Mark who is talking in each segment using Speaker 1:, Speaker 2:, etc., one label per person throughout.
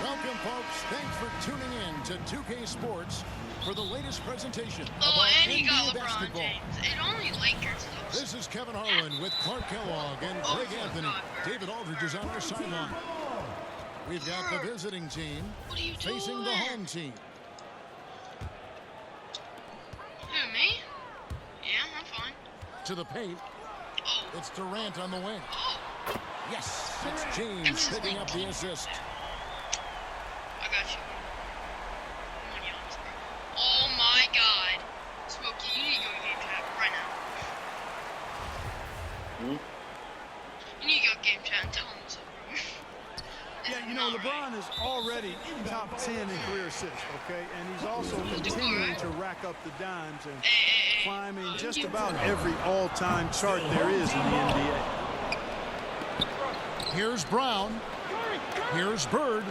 Speaker 1: Welcome, folks. Thanks for tuning in to 2K Sports for the latest presentation
Speaker 2: Oh, and he got
Speaker 1: NBA
Speaker 2: LeBron
Speaker 1: basketball.
Speaker 2: James. It only Lakers, though.
Speaker 1: This is Kevin Harlan with Clark Kellogg and Greg Anthony. David Aldridge is on our sideline. We've got the visiting team
Speaker 2: What are you
Speaker 1: facing the
Speaker 2: doing?
Speaker 1: home team.
Speaker 2: Who, me? Yeah, I'm fine.
Speaker 1: To the paint,
Speaker 2: Oh,
Speaker 1: it's Durant on the wing.
Speaker 2: oh,
Speaker 1: Yes, it's James picking up the assist.
Speaker 2: I got you. Come on, Giannis, bro. Oh my God. Smokey, you need to go game chat right now. You need to go game chat and tell him so, bro.
Speaker 3: Yeah, you know, LeBron is already top 10 in career assists, okay? And he's also continuing to rack up the dimes and climbing just about every all-time chart there is in the NBA.
Speaker 1: Here's Brown. Here's Bird.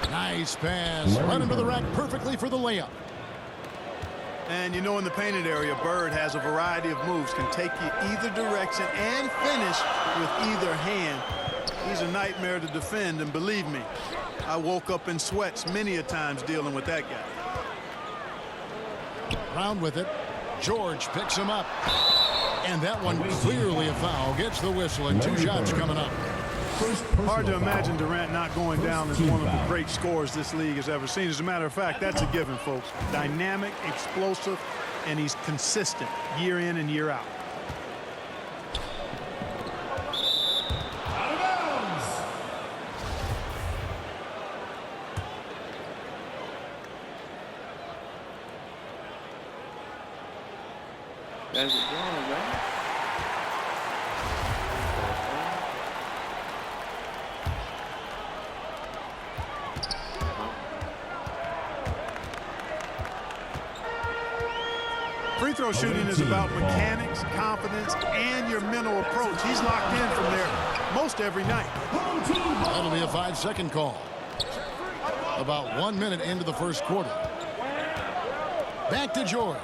Speaker 1: Nice pass. Right into the rack perfectly for the layup.
Speaker 3: And you know, in the painted area, Bird has a variety of moves, can take you either direction and finish with either hand. He's a nightmare to defend, and believe me, I woke up in sweats many a times dealing with that guy.
Speaker 1: Brown with it. George picks him up. And that one clearly a foul. Gets the whistle and 2 shots coming up.
Speaker 3: Hard to imagine Durant not going down as one of the great scorers this league has ever seen. As a matter of fact, that's a given, folks. Dynamic, explosive, and he's consistent year in and year out.
Speaker 4: Out of bounds.
Speaker 5: That's it going, man.
Speaker 3: Free throw shooting is about mechanics, confidence, and your mental approach. He's locked in from there most every night.
Speaker 1: That'll be a 5-second call. About 1 minute into the first quarter. Back to George.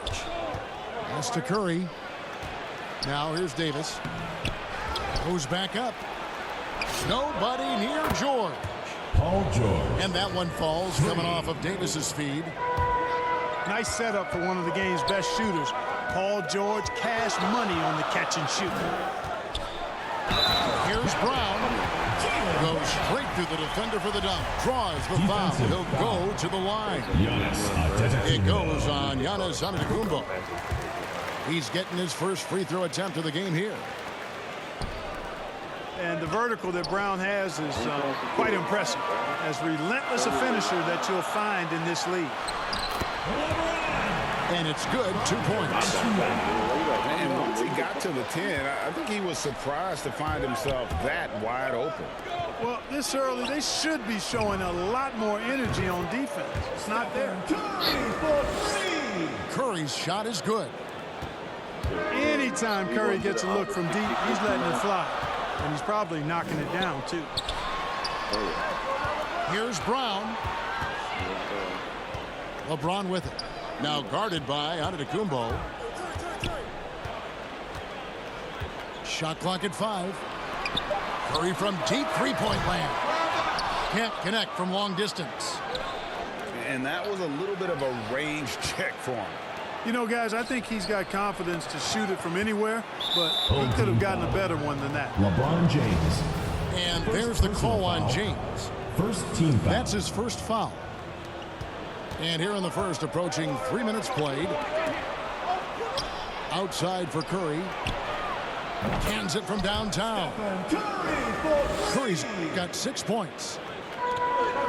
Speaker 1: Pass to Curry. Now here's Davis. Goes back up. Nobody near George.
Speaker 4: Paul George.
Speaker 1: And that one falls coming off of Davis's feed.
Speaker 3: Nice setup for one of the game's best shooters. Paul George, cash money on the catch and shoot.
Speaker 1: Here's Brown. Goes straight through the defender for the dunk. Draws the foul. He'll go to the line.
Speaker 4: Giannis
Speaker 1: It
Speaker 4: Antetokounmpo.
Speaker 1: goes on Giannis Antetokounmpo. He's getting his first free throw attempt of the game here.
Speaker 3: And the vertical that Brown has is quite impressive. As relentless a finisher that you'll find in this league.
Speaker 1: And it's good. 2 points.
Speaker 6: And once he got to the 10, I think he was surprised to find himself that wide open.
Speaker 3: Well, this early, they should be showing a lot more energy on defense. It's not there.
Speaker 1: Curry's shot is good.
Speaker 3: Anytime Curry gets a look from deep, he's letting it fly. And he's probably knocking it down, too.
Speaker 1: Here's Brown. LeBron with it. Now guarded by Antetokounmpo. Shot clock at 5. Curry from deep three-point land. Can't connect from long distance.
Speaker 6: And that was a little bit of a range check for him.
Speaker 3: You know, guys, I think he's got confidence to shoot it from anywhere, but he could have gotten a better one than that.
Speaker 4: LeBron James.
Speaker 1: And there's the call on James.
Speaker 4: First team foul.
Speaker 1: That's his first foul. And here in the first, approaching 3 minutes played. Outside for Curry. Cans it from downtown. Curry's got 6 points.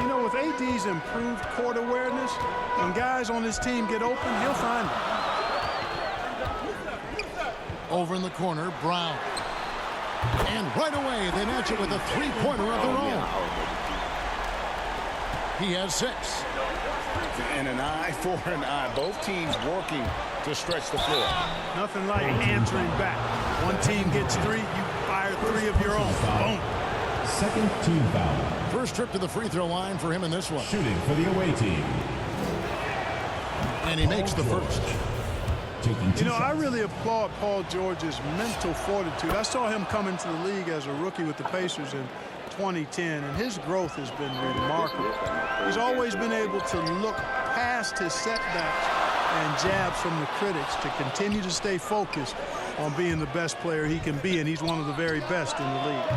Speaker 3: You know, with AD's improved court awareness, when guys on his team get open, he'll find them.
Speaker 1: Over in the corner, Brown. And right away, they match it with a three-pointer of their own. He has 6.
Speaker 6: And an eye for an eye. Both teams working to stretch the floor.
Speaker 3: Nothing like answering back. One team gets 3, you fire 3 of your own. Boom.
Speaker 4: Second team foul.
Speaker 1: First trip to the free throw line for him in this one.
Speaker 4: Shooting for the away team.
Speaker 1: And he makes the first.
Speaker 4: Taking 2
Speaker 3: You know, I
Speaker 4: shots.
Speaker 3: really applaud Paul George's mental fortitude. I saw him come into the league as a rookie with the Pacers, and 2010, and his growth has been remarkable. He's always been able to look past his setbacks and jabs from the critics to continue to stay focused on being the best player he can be, and he's one of the very best in the league.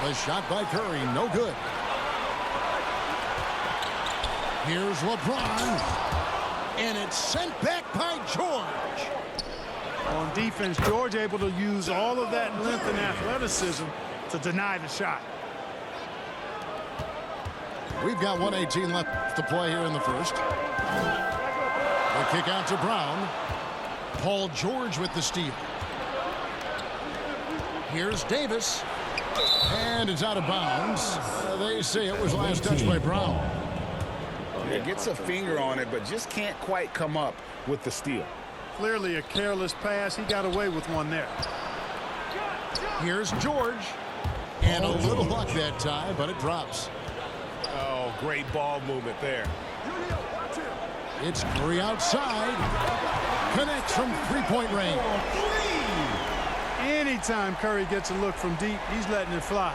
Speaker 1: The shot by Curry, no good. Here's LeBron, and it's sent back by George.
Speaker 3: On defense, George able to use all of that length and athleticism to deny the shot.
Speaker 1: We've got 1:18 left to play here in the first. The kick out to Brown. Paul George with the steal. Here's Davis. And it's out of bounds. They say it was last touched by Brown.
Speaker 6: Yeah, gets a finger on it, but just can't quite come up with the steal.
Speaker 3: Clearly a careless pass. He got away with one there.
Speaker 1: Here's George. And a little luck that time, but it drops.
Speaker 6: Oh, great ball movement there.
Speaker 1: It's Curry outside. Connects from three-point range.
Speaker 3: Anytime Curry gets a look from deep, he's letting it fly.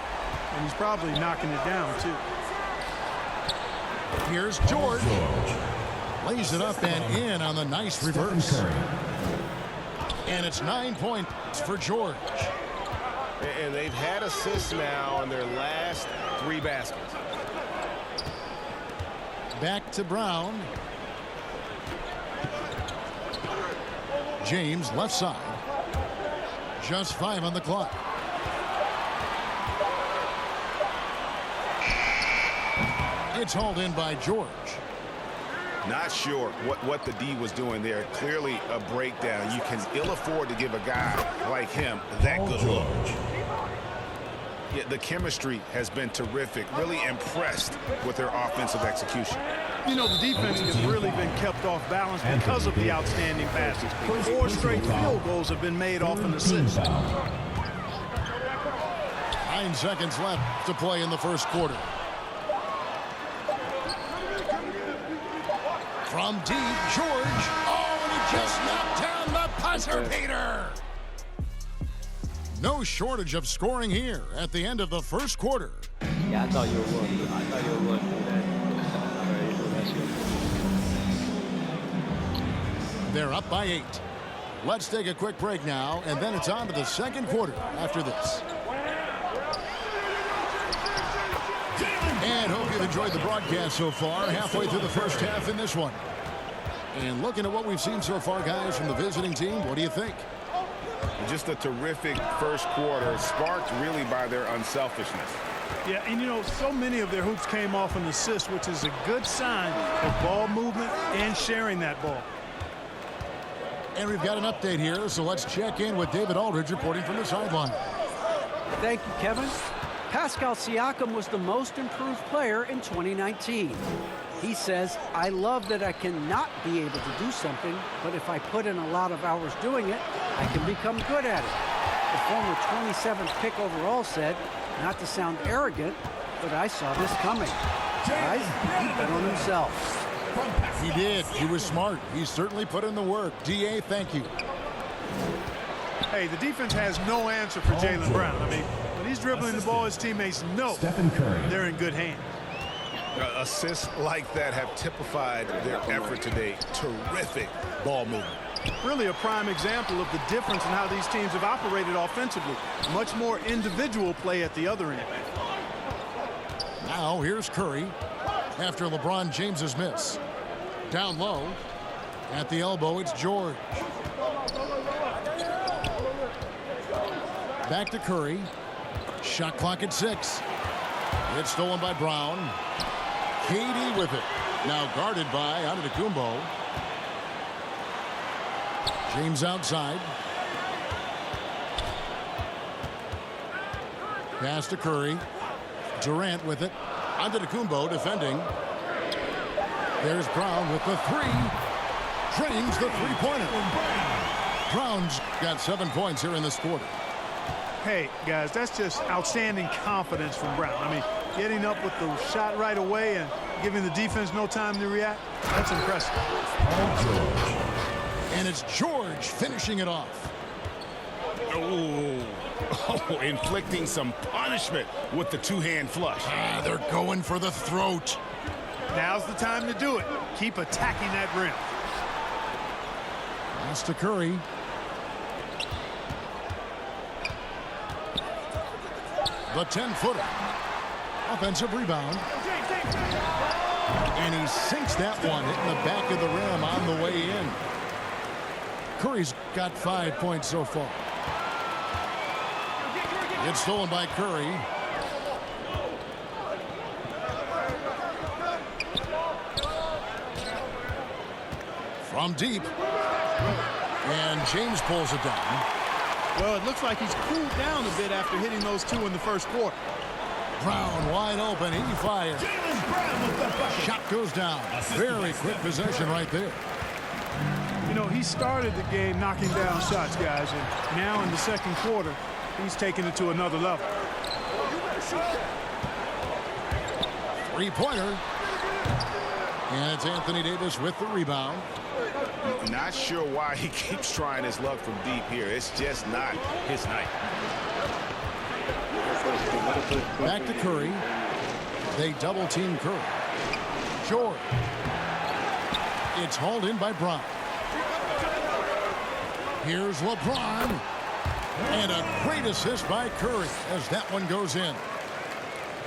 Speaker 3: And he's probably knocking it down, too.
Speaker 1: Here's George. Lays it up and in on the nice reverse. And it's 9 points for George.
Speaker 6: And they've had assists now on their last 3 baskets.
Speaker 1: Back to Brown. James left side. Just 5 on the clock. It's hauled in by George.
Speaker 6: Not sure what the D was doing there. Clearly a breakdown. You can ill afford to give a guy like him that good look. Yeah, the chemistry has been terrific. Really impressed with their offensive execution.
Speaker 3: You know, the defense has really been kept off balance because of the outstanding passes. 4 straight field goals have been made off an assist.
Speaker 1: 9 seconds left to play in the first quarter. From deep, George. Oh, and he just knocked down the buzzer beater. No shortage of scoring here at the end of the first quarter.
Speaker 5: Yeah, I thought you were going. I thought you were going to do that.
Speaker 1: They're up by 8. Let's take a quick break now, and then it's on to the second quarter after this. And hope you've enjoyed the broadcast so far, halfway through the first half in this one. And looking at what we've seen so far, guys, from the visiting team, what do you think?
Speaker 6: Just a terrific first quarter, sparked really by their unselfishness.
Speaker 3: Yeah, and you know, so many of their hoops came off an assist, which is a good sign of ball movement and sharing that ball.
Speaker 1: And we've got an update here, so let's check in with David Aldridge reporting from the sideline.
Speaker 7: Thank you, Kevin. Pascal Siakam was the most improved player in 2019. He says, I love that I cannot be able to do something, but if I put in a lot of hours doing it, I can become good at it. The former 27th pick overall said, not to sound arrogant, but I saw this coming. Guys, he bet on himself.
Speaker 1: He did. He was smart. He certainly put in the work. D.A., thank you.
Speaker 3: Hey, the defense has no answer for Jaylen Brown. I mean, when he's dribbling the ball, his teammates know they're in good hands.
Speaker 6: Assists like that have typified their effort today. Terrific ball movement.
Speaker 3: Really a prime example of the difference in how these teams have operated offensively. Much more individual play at the other end.
Speaker 1: Now here's Curry after LeBron James's miss. Down low. At the elbow, it's George. Back to Curry. Shot clock at 6. It's stolen by Brown. KD with it. Now guarded by Antetokounmpo. James outside. Pass to Curry. Durant with it. Antetokounmpo defending. There's Brown with the 3. Drains the three-pointer. Brown's got 7 points here in this quarter.
Speaker 3: Hey, guys, that's just outstanding confidence from Brown. I mean, getting up with the shot right away and giving the defense no time to react, that's impressive.
Speaker 1: And it's George finishing it off.
Speaker 6: Oh, Oh, inflicting some punishment with the two-hand flush.
Speaker 1: They're going for the throat.
Speaker 3: Now's the time to do it. Keep attacking that rim.
Speaker 1: Pass to Curry. The 10-footer. Offensive rebound. And he sinks that one, hitting the back of the rim on the way in. Curry's got 5 points so far. It's stolen by Curry. From deep. And James pulls it down.
Speaker 3: Well, it looks like he's cooled down a bit after hitting those two in the first quarter.
Speaker 1: Brown wide open. He fires. Shot goes down. Very quick possession right there.
Speaker 3: You know, he started the game knocking down shots, guys, and now in the second quarter, he's taking it to another level.
Speaker 1: Three-pointer. And it's Anthony Davis with the rebound.
Speaker 6: Not sure why he keeps trying his luck from deep here. It's just not his night.
Speaker 1: Back to Curry. They double-team Curry. George. It's hauled in by Brown. Here's LeBron. And a great assist by Curry as that one goes in.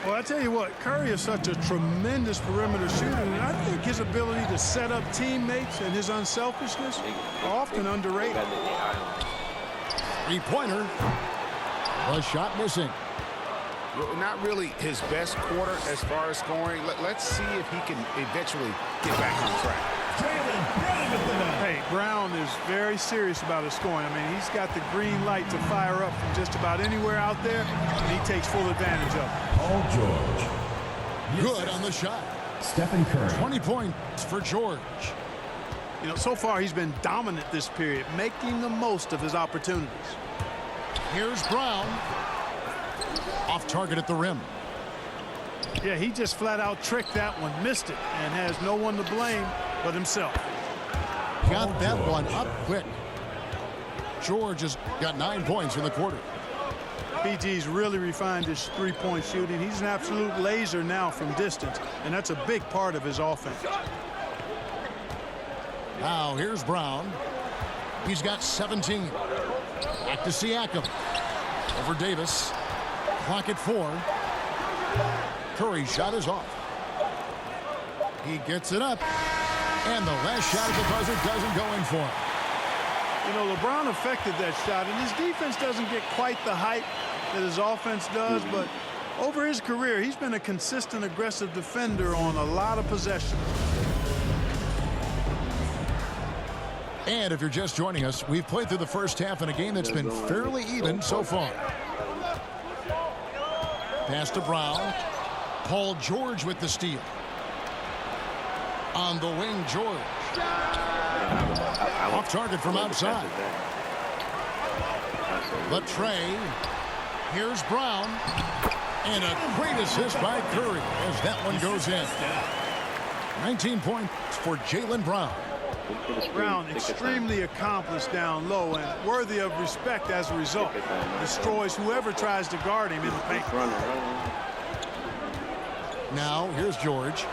Speaker 3: Well, I tell you what, Curry is such a tremendous perimeter shooter, and I think his ability to set up teammates and his unselfishness are often underrated.
Speaker 1: Three-pointer. A shot missing.
Speaker 6: Not really his best quarter as far as scoring. Let's see if he can eventually get back on track.
Speaker 3: Hey, Brown is very serious about his scoring. I mean, he's got the green light to fire up from just about anywhere out there, and he takes full advantage of it.
Speaker 4: Paul George.
Speaker 1: Good on the shot.
Speaker 4: Stephen Curry.
Speaker 1: 20 points for George.
Speaker 3: You know, so far he's been dominant this period, making the most of his opportunities.
Speaker 1: Here's Brown. Off target at the rim.
Speaker 3: Yeah, he just flat out tricked that one, missed it, and has no one to blame but himself.
Speaker 1: Got that one up quick. George has got 9 points in the quarter.
Speaker 3: PG's really refined his three-point shooting. He's an absolute laser now from distance, and that's a big part of his offense.
Speaker 1: Now here's Brown. He's got 17. Back to Siakam. Over Davis. Clock at 4. Curry's shot is off. He gets it up. And the last shot at the buzzer doesn't go in for him.
Speaker 3: You know, LeBron affected that shot, and his defense doesn't get quite the hype that his offense does, but over his career, he's been a consistent, aggressive defender on a lot of possessions.
Speaker 1: And if you're just joining us, we've played through the first half in a game that's been fairly even so far. Pass to Brown. Paul George with the steal. On the wing, George. Off target from outside. Latrey. Here's Brown. And a great assist by Curry as that one goes in. 19 points for Jaylen Brown.
Speaker 3: Brown extremely accomplished down low and worthy of respect as a result. Destroys whoever tries to guard him in the paint.
Speaker 1: Now here's George.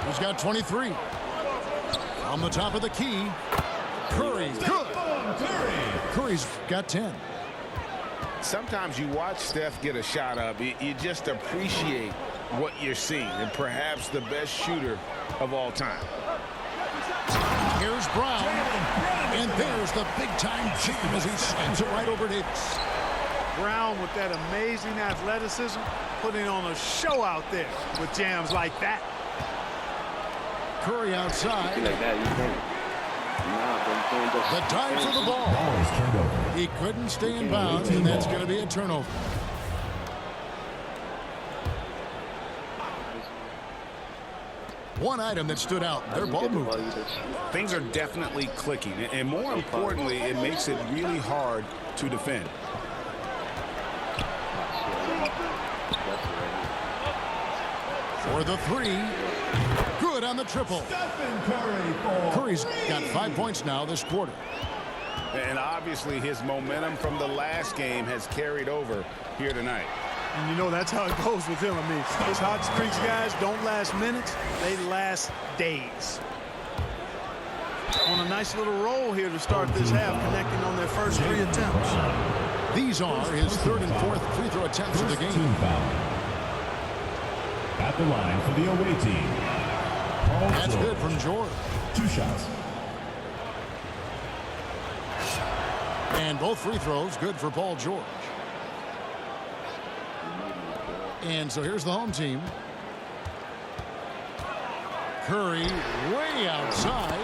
Speaker 1: He's got 23. On the top of the key. Curry. Good. Curry's got 10.
Speaker 6: Sometimes you watch Steph get a shot up. You just appreciate what you're seeing, and perhaps the best shooter of all time.
Speaker 1: Here's Brown. And there's the big-time jam as he slams it right over Davis.
Speaker 3: Brown with that amazing athleticism, putting on a show out there with jams like that.
Speaker 1: Curry outside.
Speaker 5: Like that, you can't.
Speaker 1: The dive for the ball.
Speaker 4: Ball is turned over.
Speaker 1: He couldn't stay in bounds, and that's going to be a turnover. One item that stood out, their ball movement.
Speaker 6: Things are definitely clicking, and more importantly, it makes it really hard to defend.
Speaker 1: For the three. Good on the triple. Curry's got 5 points now this quarter.
Speaker 6: And obviously his momentum from the last game has carried over here tonight.
Speaker 3: And you know that's how it goes with him. I mean, his hot streaks, guys, don't last minutes. They last days. On a nice little roll here to start this half, connecting on their first 3 attempts.
Speaker 1: These are his 3rd and 4th free throw attempts of the game.
Speaker 4: Team foul. At the line for the away team. Paul
Speaker 1: That's
Speaker 4: George.
Speaker 1: good from George.
Speaker 4: 2 shots.
Speaker 1: And both free throws good for Paul George. And so here's the home team. Curry way outside.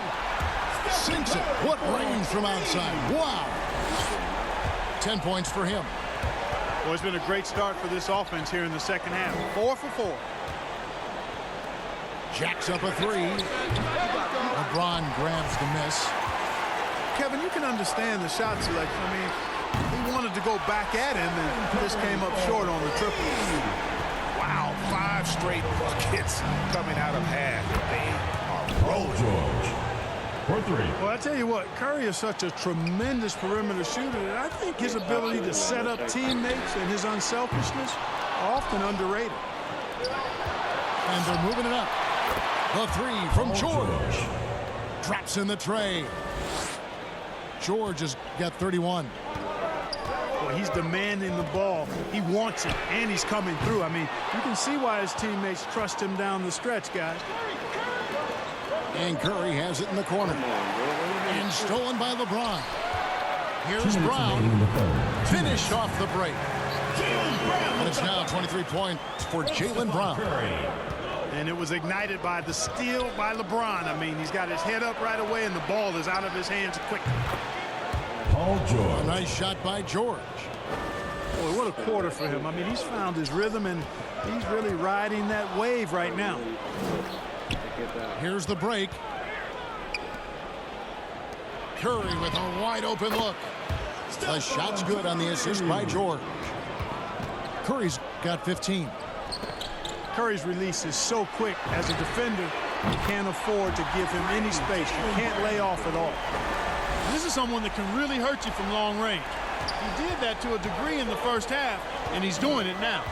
Speaker 1: Sinks it. What range from outside. Wow. 10 points for him.
Speaker 3: Well, it's been a great start for this offense here in the second half. 4 for 4.
Speaker 1: Jacks up a 3. LeBron grabs the miss.
Speaker 3: Kevin, you can understand the shot selection. I mean, he wanted to go back at him, and this came up short on the triple.
Speaker 6: Wow, 5 straight buckets coming out of half. They are
Speaker 4: Paul
Speaker 6: rolling.
Speaker 4: George. For 3.
Speaker 3: Well, I tell you what, Curry is such a tremendous perimeter shooter, and I think his ability to set up teammates and his unselfishness are often underrated.
Speaker 1: And they're moving it up. The 3 from George. Drops in the tray. George has got 31.
Speaker 3: Well, he's demanding the ball. He wants it, and he's coming through. I mean, you can see why his teammates trust him down the stretch, guys.
Speaker 1: And Curry has it in the corner. And stolen by LeBron. Here's
Speaker 4: 2 minutes remaining in
Speaker 1: Brown.
Speaker 4: the third.
Speaker 1: Finished off the break. And it's now 23 points for Jaylen Brown.
Speaker 4: Curry.
Speaker 3: And it was ignited by the steal by LeBron. I mean, he's got his head up right away, and the ball is out of his hands quickly.
Speaker 4: Paul
Speaker 1: A
Speaker 4: George.
Speaker 1: nice shot by George.
Speaker 3: Boy, what a quarter for him. I mean, he's found his rhythm, and he's really riding that wave right now.
Speaker 1: Here's the break. Curry with a wide open look. The shot's good on the assist by George. Curry's got 15.
Speaker 3: Curry's release is so quick. As a defender, you can't afford to give him any space. You can't lay off at all. This is someone that can really hurt you from long range. He did that to a degree in the first half, and he's doing it now.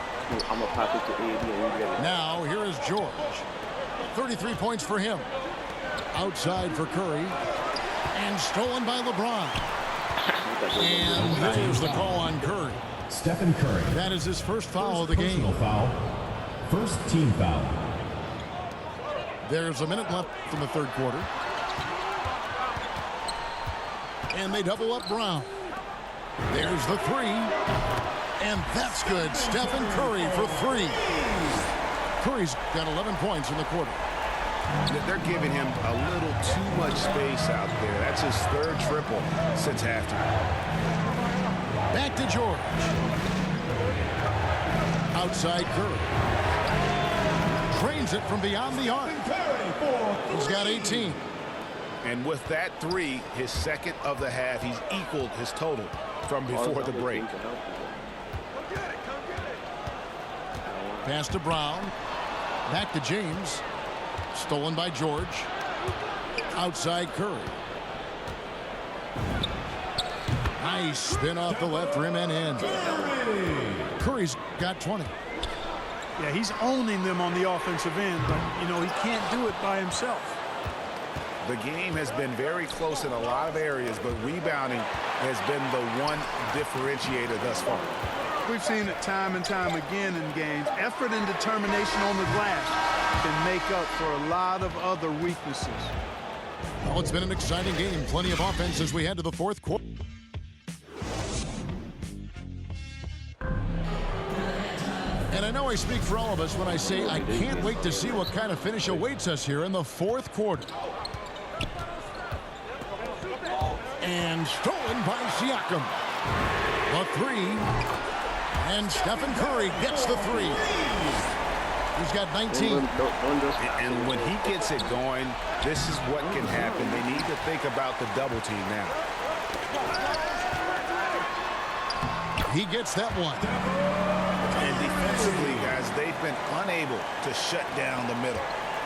Speaker 5: I'm going to pass it to AD and you get it.
Speaker 1: Now here is George. 33 points for him. Outside for Curry. And stolen by LeBron. And there's the call on Curry.
Speaker 4: Stephen Curry.
Speaker 1: That is his first foul of the game.
Speaker 4: Personal foul. First team foul.
Speaker 1: There's a minute left in the third quarter. And they double up Brown. There's the 3. And that's good. Stephen Curry for 3. Curry's got 11 points in the quarter.
Speaker 6: They're giving him a little too much space out there. That's his 3rd triple since halftime.
Speaker 1: Back to George. Outside Curry. Drains it from beyond the arc. He's got 18.
Speaker 6: And with that 3, his 2nd of the half, he's equaled his total from before the break.
Speaker 1: Pass to Brown. Back to James. Stolen by George. Outside Curry. Nice spin off the left rim and in. Curry's got 20.
Speaker 3: Yeah, he's owning them on the offensive end, but, you know, he can't do it by himself.
Speaker 6: The game has been very close in a lot of areas, but rebounding has been the one differentiator thus far.
Speaker 3: We've seen it time and time again in games. Effort and determination on the glass can make up for a lot of other weaknesses.
Speaker 1: Well, it's been an exciting game. Plenty of offense as we head to the fourth quarter. And I know I speak for all of us when I say I can't wait to see what kind of finish awaits us here in the fourth quarter. And stolen by Siakam. The 3. And Stephen Curry gets the 3. He's got 19.
Speaker 6: And when he gets it going, this is what can happen. They need to think about the double team now.
Speaker 1: He gets that one.
Speaker 6: And defensively, guys, they've been unable to shut down the middle.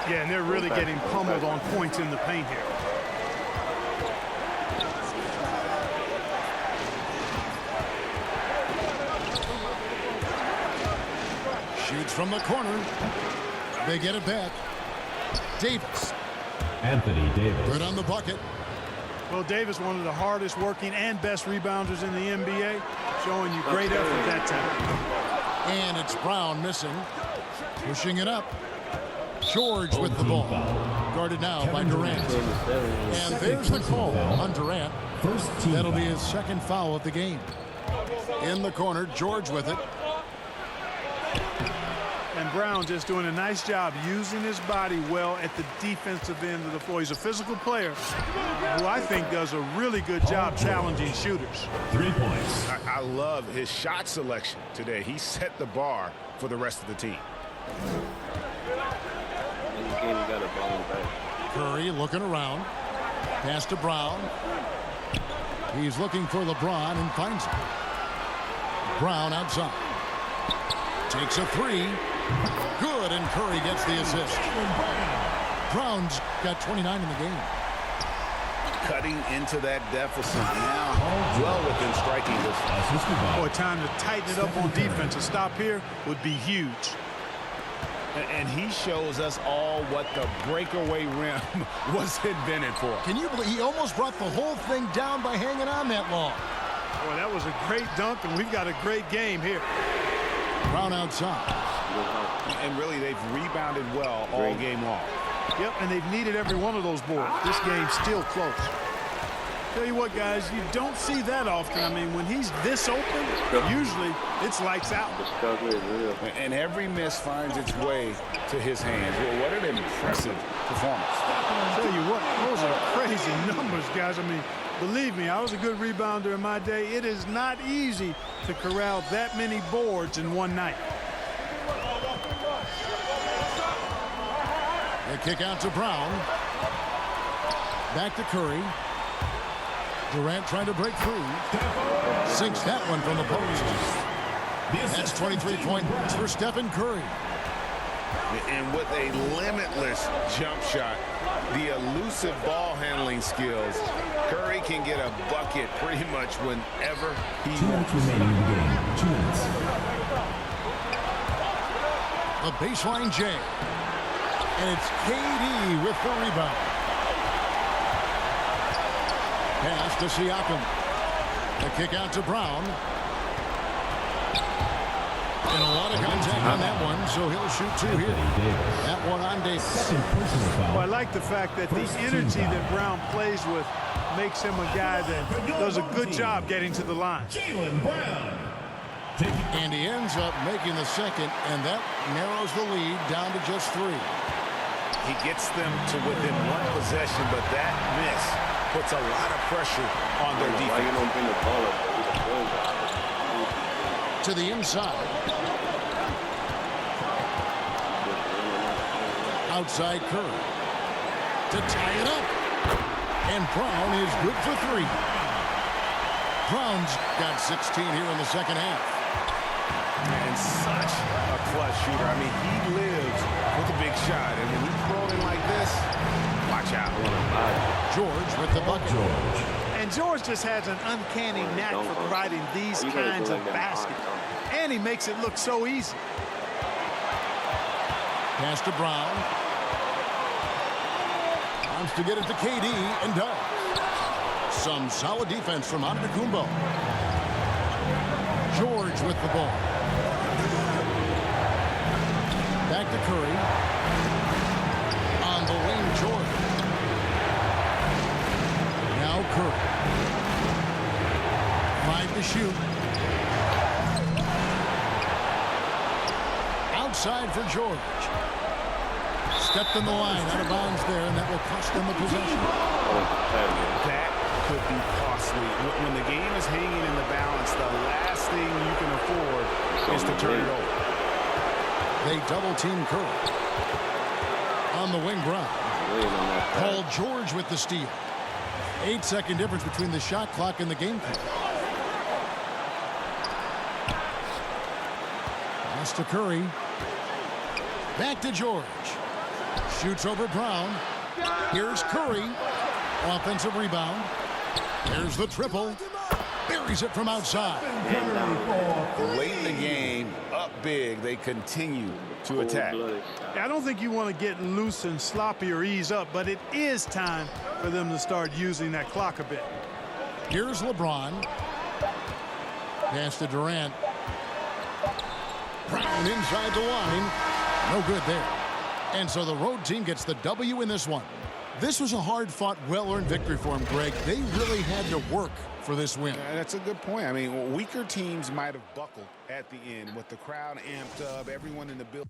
Speaker 3: Yeah, and they're really getting pummeled on points in the paint here.
Speaker 1: It's from the corner. They get it back. Davis.
Speaker 4: Anthony Davis.
Speaker 1: Good on the bucket.
Speaker 3: Well, Davis, one of the hardest working and best rebounders in the NBA, showing you great effort that time.
Speaker 1: And it's Brown missing. Pushing it up. George with the ball. Guarded now by Durant. And there's the call on Durant.
Speaker 4: First team
Speaker 1: That'll be
Speaker 4: foul.
Speaker 1: his second foul of the game. In the corner, George with it.
Speaker 3: And Brown just doing a nice job using his body well at the defensive end of the floor. He's a physical player who I think does a really good job challenging shooters.
Speaker 4: 3 points.
Speaker 6: I love his shot selection today. He set the bar for the rest of the team.
Speaker 1: Curry looking around. Pass to Brown. He's looking for LeBron and finds him. Brown outside. Takes a three. Good, and Curry gets the assist. Brown's got 29 in the game.
Speaker 6: Cutting into that deficit now. Well within striking distance.
Speaker 4: Assisted by
Speaker 3: Boy, time to tighten it up on defense. A stop here would be huge.
Speaker 6: And he shows us all what the breakaway rim was invented for.
Speaker 1: Can you believe he almost brought the whole thing down by hanging on that long?
Speaker 3: Boy, that was a great dunk, and we've got a great game here.
Speaker 1: Brown outside.
Speaker 6: And really, they've rebounded well all game long.
Speaker 3: Yep, and they've needed every one of those boards. This game's still close. Tell you what, guys, you don't see that often. I mean, when he's this open, usually it's lights out.
Speaker 6: And every miss finds its way to his hands. Well, what an impressive performance.
Speaker 3: Tell you what, those are crazy numbers, guys. I mean, believe me, I was a good rebounder in my day. It is not easy to corral that many boards in one night.
Speaker 1: They kick out to Brown. Back to Curry. Durant trying to break through. Sinks that one from the post. That's 23 points for Stephen Curry.
Speaker 6: And with a limitless jump shot, the elusive ball handling skills, Curry can get a bucket pretty much whenever he
Speaker 4: 2 minutes
Speaker 6: wants.
Speaker 4: remaining in the game. 2 minutes.
Speaker 1: A baseline J. And it's KD with the rebound. Pass to Siakam. The kick out to Brown. And a lot of contact on that one, so he'll shoot two here. That one on Davis.
Speaker 4: Second personal foul.
Speaker 3: Well, I like the fact that the energy that Brown plays with makes him a guy that does a good job getting to the line.
Speaker 4: Jaylen Brown.
Speaker 1: And he ends up making the second, and that narrows the lead down to just 3.
Speaker 6: He gets them to within one possession, but that miss puts a lot of pressure on their defense.
Speaker 1: To the inside. Outside Curry. To tie it up. And Brown is good for 3. Brown's got 16 here in the second half.
Speaker 6: And such a clutch shooter. I mean, he lives with a big shot. And when he's rolling like this, watch out.
Speaker 1: George with the bucket.
Speaker 3: And George just has an uncanny knack for providing these kinds of baskets. And he makes it look so easy.
Speaker 1: Pass to Brown. Wants to get it to KD and does. Some solid defense from Antetokounmpo. George with the ball. Back to Curry. On the wing, George. Now Curry. 5 to shoot. Outside for George. Stepped in the line, out of bounds there, and that will cost them a possession.
Speaker 6: That could be costly. When the game is hanging in the balance, the last thing you can afford is to turn it over.
Speaker 1: They double team Curry. On the wing, Brown. Paul George with the steal. 8-second difference between the shot clock and the game clock. Pass to Curry. Back to George. Shoots over Brown. Here's Curry. Offensive rebound. There's the triple. Buries it from outside.
Speaker 6: Late in the game, up up big. They continue to attack.
Speaker 3: I don't think you want to get loose and sloppy or ease up, but it is time for them to start using that clock a bit.
Speaker 1: Here's LeBron. Pass to Durant. Brown inside the line. No good there. And so the road team gets the W in this one. This was a hard-fought, well-earned victory for them, Greg. They really had to work for this win.
Speaker 6: That's a good point. I mean, weaker teams might have buckled at the end with the crowd amped up, everyone in the building.